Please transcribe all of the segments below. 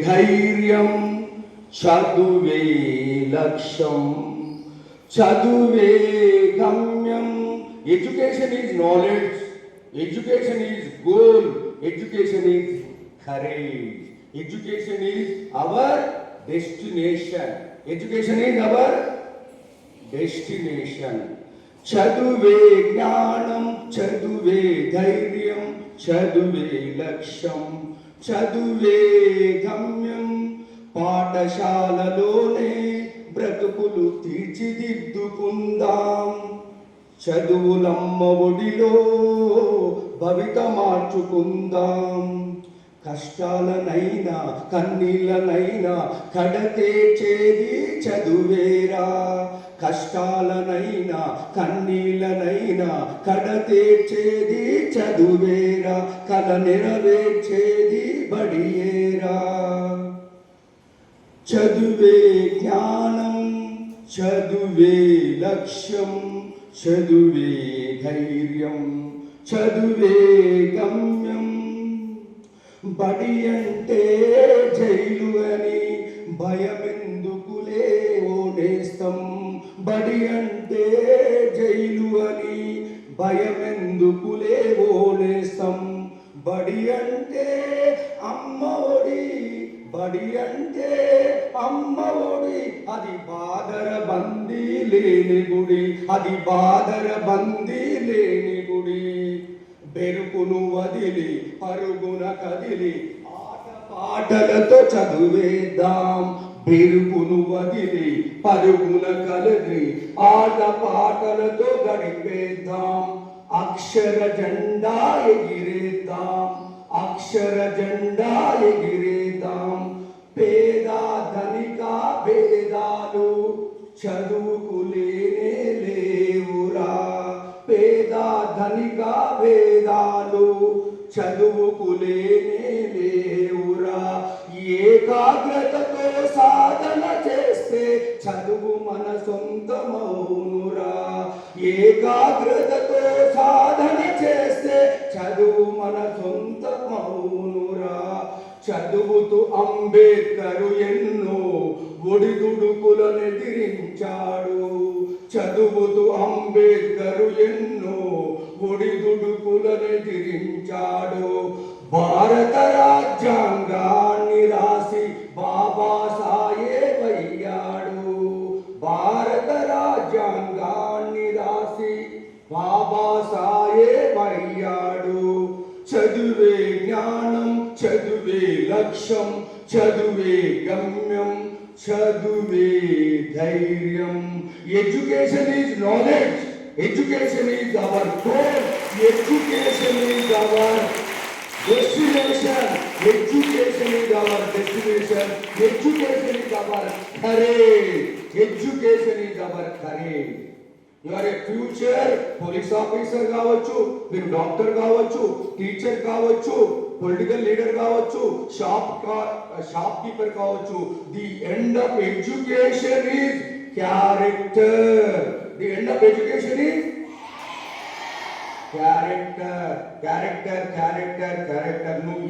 ధైర్యం, చదువే లక్ష్యం, చదువే గమ్యం. Education is knowledge, education is goal, education is courage, education is our destination, education is our destination. చదువే జ్ఞానం, చదువే ధైర్యం, చదువే లక్ష్యం, చదువే గమ్యం. పాఠశాలలోనే బ్రతుకులు తీర్చిదిద్దుకుందాం, చదువులమ్మ ఒడిలో భవిత మార్చుకుందాం. కష్టాలనైనా కన్నీళ్ళనైనా కడతేర్చేది చదువేరా, కష్టాలనైనా కన్నీళ్ళనైనా కడతేర్చేది చదువేరా, కల నెరవేర్చేది బడియేరా. చదువే జ్ఞానం, చదువే లక్ష్యం, చదువే ధైర్యం, చదువే గమ్యం. బడి అంటే జైలు అని భయమెందుకులే ఓ నేస్తం, బడి అంటే జైలు అని భయమెందుకులే ఓ నేస్తం. బడి అంటే అమ్మ ఒడి, బడి అంటే అమ్మ ఒడి, అది బాదర బందీ లేని గుడి, అది బాదర బందీ లేని గుడి. బెరుకును వదిలి పరుగున కదిలి ఆట పాటలతో చదువేద్దాం, బెరుకును వదిలి పరుగున కదిలి ఆట పాటలతో గడిపేద్దాం. అక్షర జెండా ఎగిరేద్దాం, అక్షర జెండా ఎగిరేద్దాం. పేద ధనిక భేదాలు చదువుకు లేనే లేవురా, పేద ధనిక భేదాలు చదువుకు లేనే లేవురా. ఏకాగ్రతతో సాధన చేస్తే చదువు మన సొంతమౌనురా, ఏకాగ్రతతో సాధన చేస్తే చదువు మన సొంతమౌనురా. చదువుతూ అంబేద్కరు ఎన్నో ఒడిదుడుకులను ఎదిరించాడు, చదువుతూ అంబేద్కరు ఎన్నో ఒడిదుడుకులను ఎదిరించాడు. భారత రాజ్యాంగాన్ని రాసి బాబాసాహెబ్ అయ్యాడు, భారత రాజ్యాంగాన్ని రాసి బాబాసాహెబ్ అయ్యాడు. చదువే జ్ఞానం, చదువే లక్ష్యం, చదువే గమ్యం, చదువే ధైర్యం. Education is knowledge, education is our goal, education is our destination, education is our destination, education is our courage, education is our courage. You are a future police officer కావచ్చు, మీరు డాక్టర్ కావచ్చు, టీచర్ కావచ్చు, political leader కావచ్చు, shopkeeper కావచ్చు. The end of education is character, the end of education is character, character, character, character. నువ్వు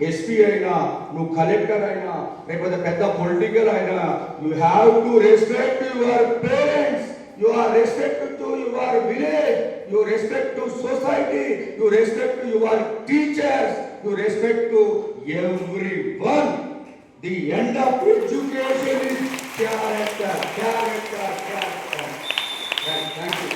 SP అయినా, నువ్వు collector అయినా, లేకపోతే పెద్ద పొలిటికల్ అయినా, you have to respect your parents, you are respect to your village, you respect to society, you respect to your teachers, you respect to everyone. The end of education is character, character, character. Thank you.